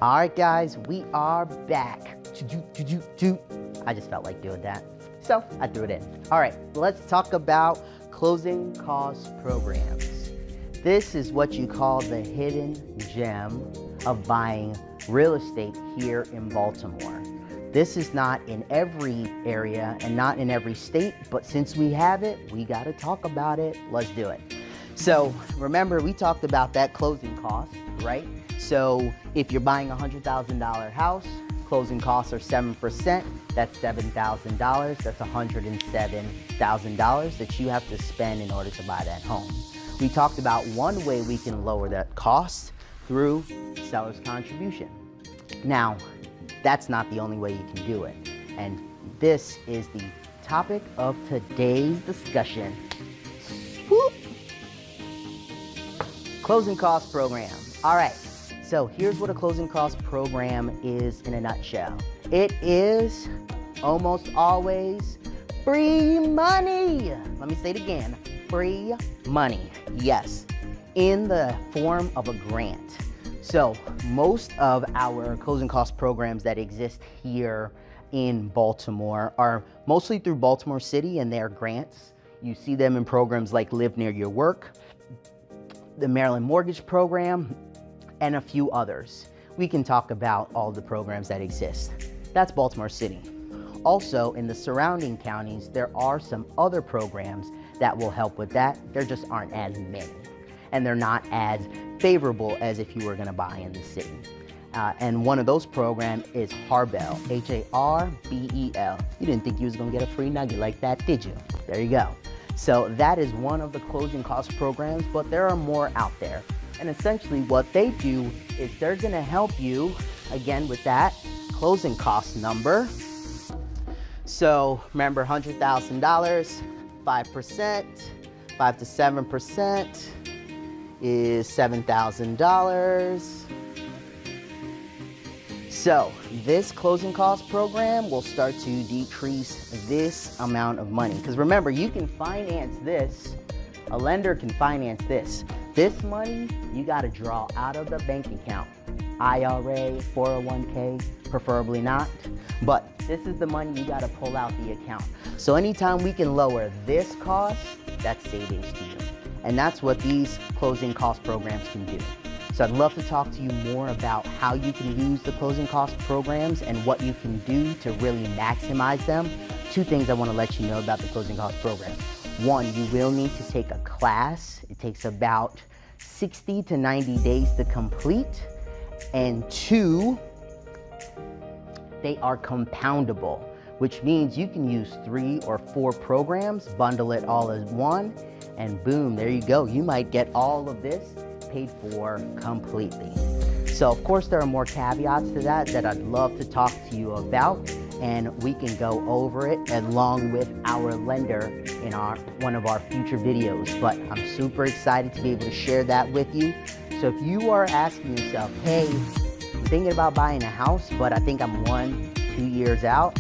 All right, guys, we are back. I just felt like doing that, so I threw it in. All right, let's talk about closing cost programs. This is what you call the hidden gem of buying real estate here in Baltimore. This is not in every area and not in every state, but since we have it, we got to talk about it. Let's do it. So remember, we talked about that closing cost, right? So if you're buying a $100,000 house, closing costs are 7%. That's $7,000. That's $107,000 that you have to spend in order to buy that home. We talked about one way we can lower that cost through seller's contribution. Now, that's not the only way you can do it. And this is the topic of today's discussion. Swoop. Closing cost program. All right, so here's what a closing cost program is in a nutshell. It is almost always free money. Let me say it again, free money. Yes, in the form of a grant. So most of our closing cost programs that exist here in Baltimore are mostly through Baltimore City and their grants. You see them in programs like Live Near Your Work, the Maryland Mortgage Program, and a few others. We can talk about all the programs that exist. That's Baltimore City. Also, in the surrounding counties, there are some other programs that will help with that. There just aren't as many, and they're not as favorable as if you were gonna buy in the city. And one of those programs is Harbel, H-A-R-B-E-L. You didn't think you was gonna get a free nugget like that, did you? There you go. So that is one of the closing cost programs, but there are more out there. And essentially what they do is they're gonna help you, again, with that closing cost number. So remember, $100,000, 5%, 5 to 7% is $7,000. So this closing cost program will start to decrease this amount of money. Because remember, you can finance this, a lender can finance this. This money, you gotta draw out of the bank account. IRA, 401k, preferably not. But this is the money you gotta pull out the account. So anytime we can lower this cost, that's savings to you. And that's what these closing cost programs can do. So I'd love to talk to you more about how you can use the closing cost programs and what you can do to really maximize them. Two things I want to let you know about the closing cost program. One, you will need to take a class. It takes about 60 to 90 days to complete. And two, they are compoundable, which means you can use 3 or 4 programs, bundle it all as one, and boom, there you go. You might get all of this paid for completely. So of course there are more caveats to that I'd love to talk to you about, and we can go over it along with our lender in one of our future videos. But I'm super excited to be able to share that with you. So if you are asking yourself, hey, I'm thinking about buying a house, but I think I'm 1-2 years out,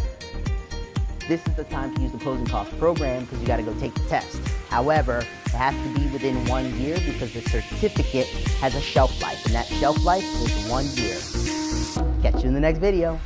this is the time to use the closing cost program because you got to go take the test. However, it has to be within 1 year because the certificate has a shelf life, and that shelf life is 1 year. Catch you in the next video.